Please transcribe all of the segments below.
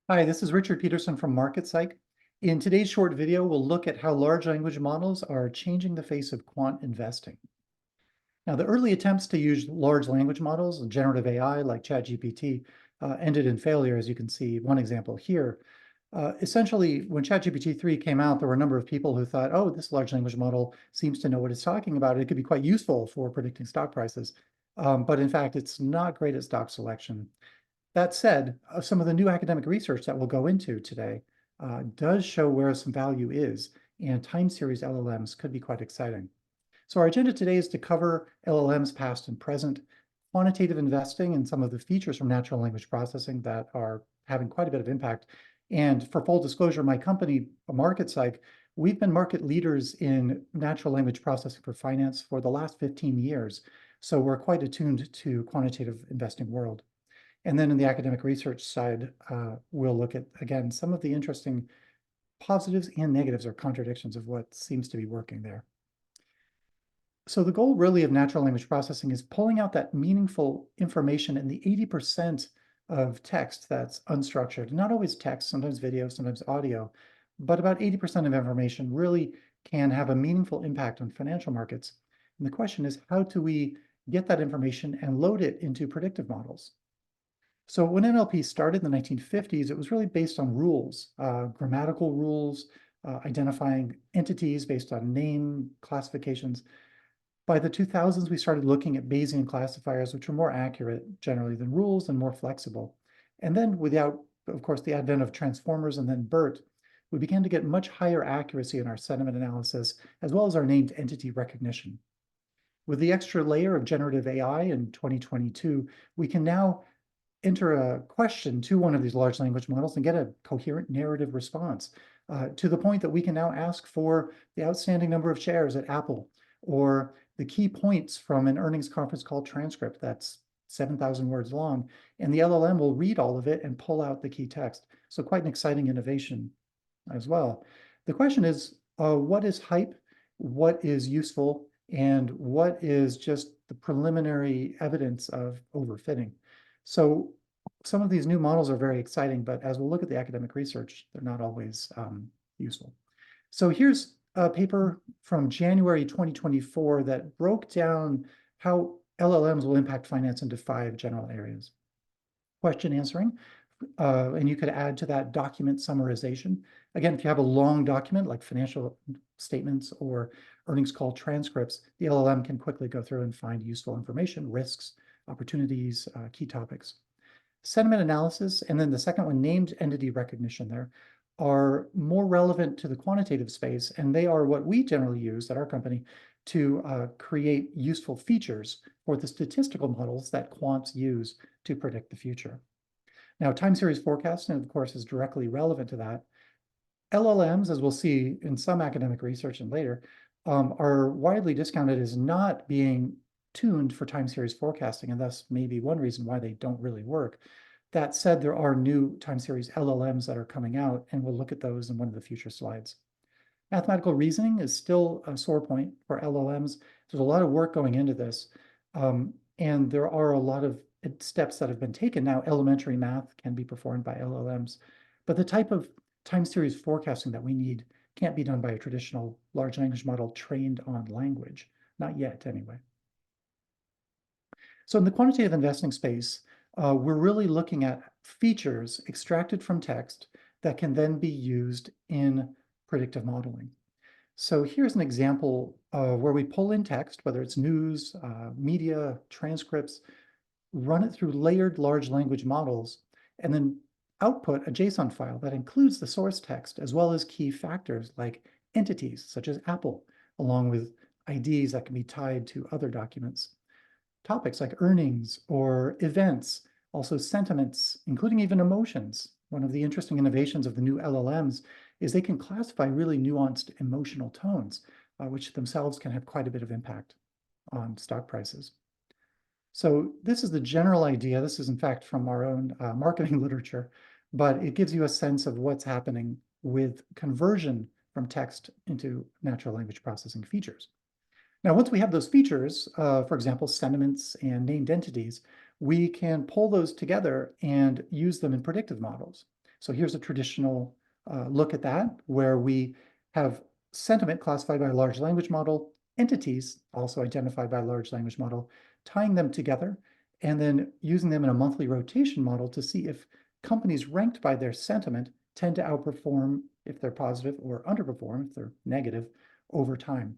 Hi, this is Richard Peterson from MarketPsych. In today's short video, we'll look at how large language models are changing the face of quant investing. Now, the early attempts to use large language models, generative AI like ChatGPT, ended in failure, as you can see one example here. Essentially, when ChatGPT 3 came out, there were a number of people who thought, oh, this large language model seems to know what it's talking about. It could be quite useful for predicting stock prices. But in fact, it's not great at stock selection. That said, some of the new academic research that we'll go into today does show where some value is, and time series LLMs could be quite exciting. So our agenda today is to cover LLMs past and present, quantitative investing, and some of the features from natural language processing that are having quite a bit of impact. And for full disclosure, my company, MarketPsych, we've been market leaders in natural language processing for finance for the last 15 years. So we're quite attuned to quantitative investing world. And then in the academic research side, we'll look at, again, some of the interesting positives and negatives or contradictions of what seems to be working there. So the goal really of natural language processing is pulling out that meaningful information in the 80% of text that's unstructured. Not always text, sometimes video, sometimes audio, but about 80% of information really can have a meaningful impact on financial markets. And the question is, how do we get that information and load it into predictive models? So when NLP started in the 1950s, it was really based on rules, grammatical rules, identifying entities based on name classifications. By the 2000s, we started looking at Bayesian classifiers, which were more accurate generally than rules and more flexible. And then without, of course, the advent of transformers and then BERT, we began to get much higher accuracy in our sentiment analysis, as well as our named entity recognition. With the extra layer of generative AI in 2022, we can now enter a question to one of these large language models and get a coherent narrative response to the point that we can now ask for the outstanding number of shares at Apple or the key points from an earnings conference call transcript that's 7,000 words long, and the LLM will read all of it and pull out the key text. So quite an exciting innovation as well. The question is, what is hype? What is useful? And what is just the preliminary evidence of overfitting? So some of these new models are very exciting, but as we'll look at the academic research, they're not always useful. So here's a paper from January 2024 that broke down how LLMs will impact finance into 5 general areas. Question answering, and you could add to that document summarization. Again, if you have a long document like financial statements or earnings call transcripts, the LLM can quickly go through and find useful information, risks, opportunities, key topics. Sentiment analysis, and then the second one, named entity recognition there, are more relevant to the quantitative space, and they are what we generally use at our company to create useful features for the statistical models that quants use to predict the future. Now, time series forecasting, of course, is directly relevant to that. LLMs, as we'll see in some academic research and later, are widely discounted as not being tuned for time series forecasting, and thus maybe one reason why they don't really work. That said, there are new time series LLMs that are coming out, and we'll look at those in one of the future slides. Mathematical reasoning is still a sore point for LLMs. There's a lot of work going into this, and there are a lot of steps that have been taken. Now, elementary math can be performed by LLMs, but the type of time series forecasting that we need can't be done by a traditional large language model trained on language, not yet anyway. So in the quantitative investing space, we're really looking at features extracted from text that can then be used in predictive modeling. So here's an example where we pull in text, whether it's news, media, transcripts, run it through layered large language models, and then output a JSON file that includes the source text as well as key factors like entities such as Apple, along with IDs that can be tied to other documents. Topics like earnings or events, also sentiments, including even emotions. One of the interesting innovations of the new LLMs is they can classify really nuanced emotional tones, which themselves can have quite a bit of impact on stock prices. So this is the general idea. This is, in fact, from our own marketing literature, but it gives you a sense of what's happening with conversion from text into natural language processing features. Now, once we have those features, for example, sentiments and named entities, we can pull those together and use them in predictive models. So here's a traditional look at that, where we have sentiment classified by a large language model, entities also identified by a large language model, tying them together, and then using them in a monthly rotation model to see if companies ranked by their sentiment tend to outperform if they're positive or underperform if they're negative over time.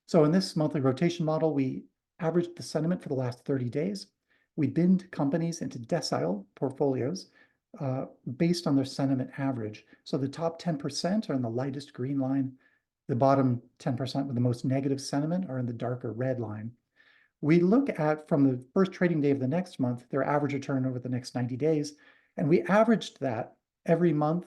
So in this monthly rotation model, we averaged the sentiment for the last 30 days. We binned companies into decile portfolios based on their sentiment average. So the top 10% are in the lightest green line. The bottom 10% with the most negative sentiment are in the darker red line. We look at, from the first trading day of the next month, their average return over the next 90 days, and we averaged that every month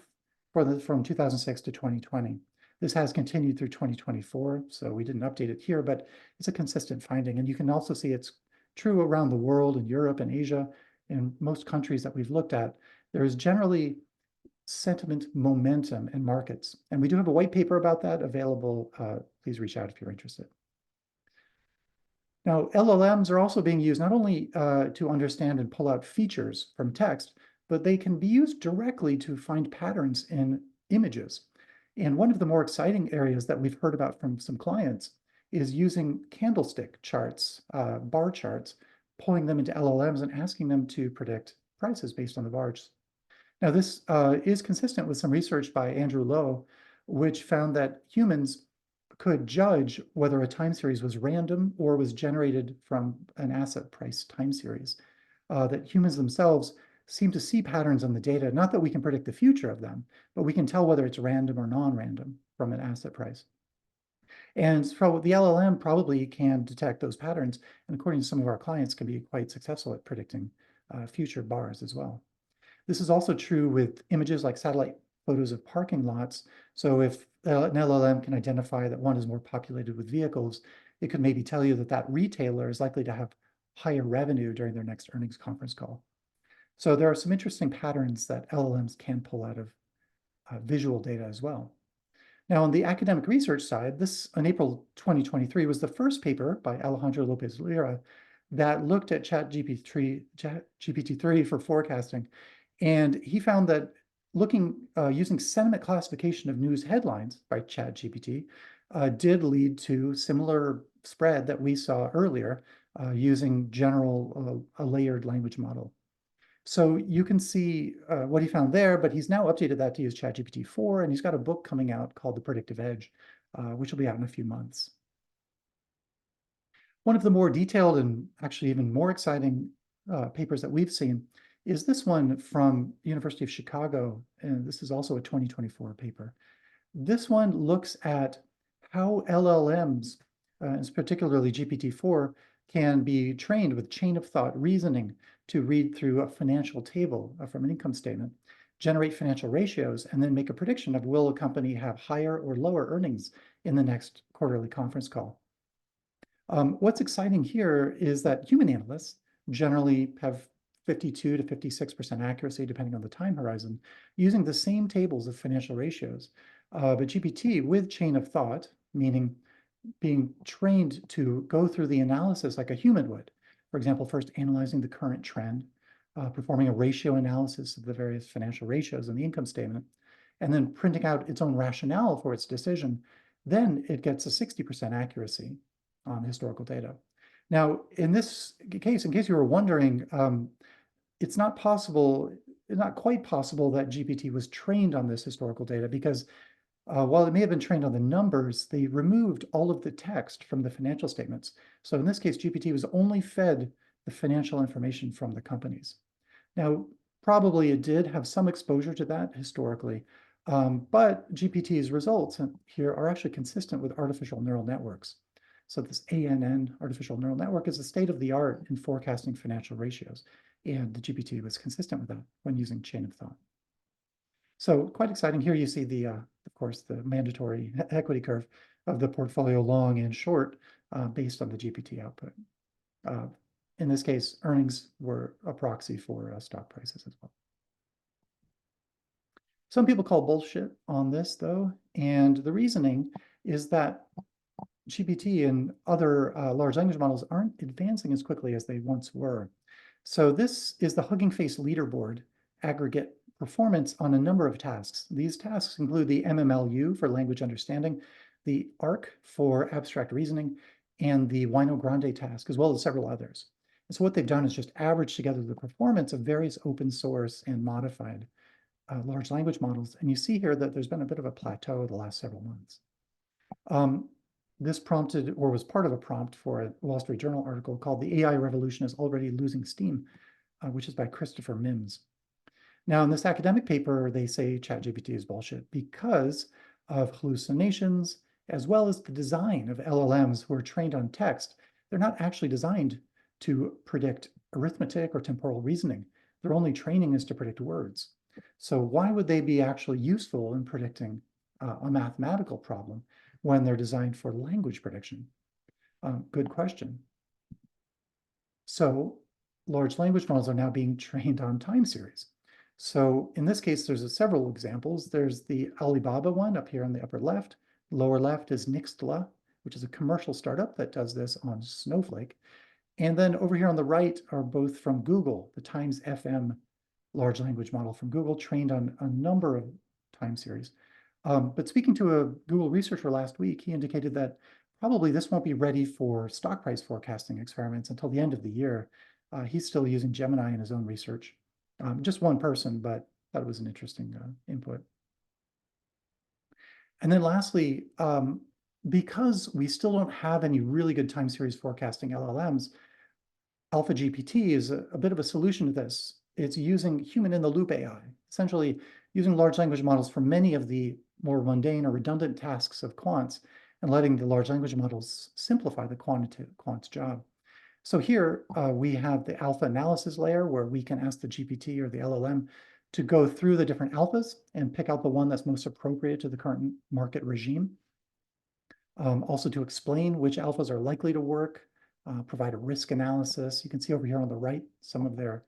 from 2006 to 2020. This has continued through 2024, so we didn't update it here, but it's a consistent finding. And you can also see it's true around the world, in Europe and Asia, in most countries that we've looked at. There is generally sentiment momentum in markets. And we do have a white paper about that available. Please reach out if you're interested. Now, LLMs are also being used not only to understand and pull out features from text, but they can be used directly to find patterns in images. And one of the more exciting areas that we've heard about from some clients is using candlestick charts, bar charts, pulling them into LLMs and asking them to predict prices based on the bars. Now, this is consistent with some research by Andrew Lowe, which found that humans could judge whether a time series was random or was generated from an asset price time series. That humans themselves seem to see patterns in the data, not that we can predict the future of them, but we can tell whether it's random or non-random from an asset price. And so the LLM probably can detect those patterns, and according to some of our clients, can be quite successful at predicting future bars as well. This is also true with images like satellite photos of parking lots. So if an LLM can identify that one is more populated with vehicles, it could maybe tell you that that retailer is likely to have higher revenue during their next earnings conference call. So there are some interesting patterns that LLMs can pull out of visual data as well. Now, on the academic research side, this, in April 2023, was the first paper by Alejandro Lopez Lira that looked at GPT-3 for forecasting. And he found that using sentiment classification of news headlines by ChatGPT did lead to similar spread that we saw earlier using a layered language model. So you can see what he found there, but he's now updated that to use ChatGPT-4, and he's got a book coming out called The Predictive Edge, which will be out in a few months. One of the more detailed and actually even more exciting papers that we've seen is this one from University of Chicago, and this is also a 2024 paper. This one looks at how LLMs, particularly GPT-4, can be trained with chain of thought reasoning to read through a financial table from an income statement, generate financial ratios, and then make a prediction of will a company have higher or lower earnings in the next quarterly conference call. What's exciting here is that human analysts generally have 52 to 56% accuracy, depending on the time horizon, using the same tables of financial ratios. But GPT with chain of thought, meaning being trained to go through the analysis like a human would. For example, first analyzing the current trend, performing a ratio analysis of the various financial ratios in the income statement, and then printing out its own rationale for its decision. Then it gets a 60% accuracy on historical data. Now, in this case, in case you were wondering, it's not quite possible that GPT was trained on this historical data because while it may have been trained on the numbers, they removed all of the text from the financial statements. So in this case, GPT was only fed the financial information from the companies. Now, probably it did have some exposure to that historically, but GPT's results here are actually consistent with artificial neural networks. So this ANN, artificial neural network, is the state of the art in forecasting financial ratios. And the GPT was consistent with that when using chain of thought. So quite exciting. Here you see of course, the mandatory equity curve of the portfolio long and short based on the GPT output. In this case, earnings were a proxy for stock prices as well. Some people call bullshit on this, though, and the reasoning is that GPT and other large language models aren't advancing as quickly as they once were. So this is the Hugging Face leaderboard aggregate performance on a number of tasks. These tasks include the MMLU for language understanding, the ARC for abstract reasoning, and the Wino Grande task, as well as several others. And so what they've done is just average together the performance of various open source and modified large language models. And you see here that there's been a bit of a plateau the last several months. This prompted, or was part of a prompt for a Wall Street Journal article called "The AI Revolution is Already Losing Steam," which is by Christopher Mims. Now, in this academic paper, they say ChatGPT is bullshit because of hallucinations, as well as the design of LLMs who are trained on text. They're not actually designed to predict arithmetic or temporal reasoning. Their only training is to predict words. So why would they be actually useful in predicting a mathematical problem when they're designed for language prediction? Good question. So large language models are now being trained on time series. So in this case, there's several examples. There's the Alibaba one up here on the upper left. Lower left is Nixtla, which is a commercial startup that does this on Snowflake. And then over here on the right are both from Google, the Times FM large language model from Google, trained on a number of time series. But speaking to a Google researcher last week, he indicated that probably this won't be ready for stock price forecasting experiments until the end of the year. He's still using Gemini in his own research. Just one person, but that was an interesting input. And then lastly, because we still don't have any really good time series forecasting LLMs, AlphaGPT is a bit of a solution to this. It's using human-in-the-loop AI, essentially using large language models for many of the more mundane or redundant tasks of quants and letting the large language models simplify the quant's job. So here we have the alpha analysis layer where we can ask the GPT or the LLM to go through the different alphas and pick out the one that's most appropriate to the current market regime. Also to explain which alphas are likely to work, provide a risk analysis. You can see over here on the right some of their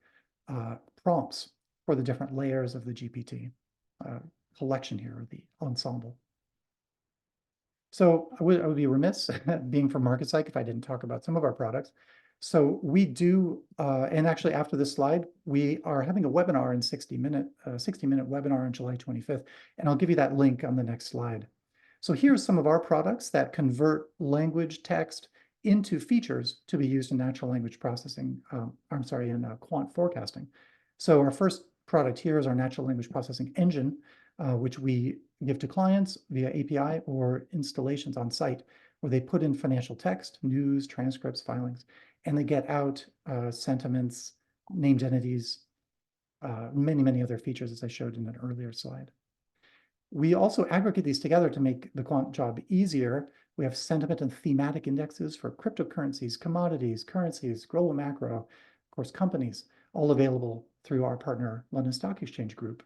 prompts for the different layers of the GPT collection here, or the ensemble. So I would be remiss, being from MarketPsych, if I didn't talk about some of our products. So we do, and actually after this slide, we are having a webinar in 60-minute webinar on July 25th, and I'll give you that link on the next slide. So here's some of our products that convert language text into features to be used in natural language processing, in quant forecasting. So our first product here is our natural language processing engine, which we give to clients via API or installations on site, where they put in financial text, news, transcripts, filings, and they get out sentiments, named entities, many other features, as I showed in an earlier slide. We also aggregate these together to make the quant job easier. We have sentiment and thematic indexes for cryptocurrencies, commodities, currencies, global macro, of course, companies, all available through our partner, London Stock Exchange Group.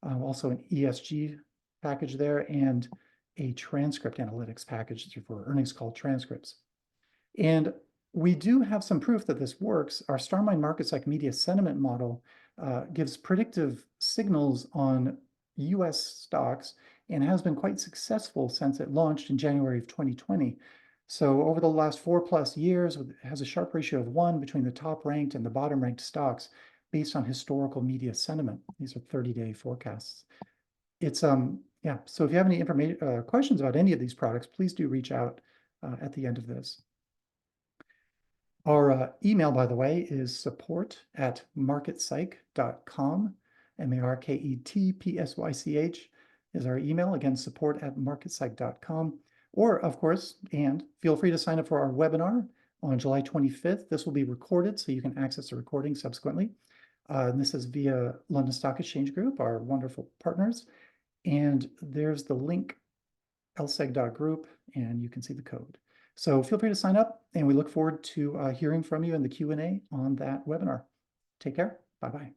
Also an ESG package there and a transcript analytics package for earnings call transcripts. And we do have some proof that this works. Our StarMine MarketPsych media sentiment model gives predictive signals on US stocks and has been quite successful since it launched in January of 2020. So over the last 4+ years, it has a Sharpe ratio of 1 between the top ranked and the bottom ranked stocks based on historical media sentiment. These are 30-day forecasts. It's, yeah, so if you have any questions about any of these products, please do reach out at the end of this. Our email, by the way, is support@marketpsych.com. MarketPsych is our email. Again, support@marketpsych.com. Or, of course, and feel free to sign up for our webinar on July 25th. This will be recorded, so you can access the recording subsequently. And this is via London Stock Exchange Group, our wonderful partners. And there's the link, lseg.group, and you can see the code. So feel free to sign up, and we look forward to hearing from you in the Q&A on that webinar. Take care. Bye-bye.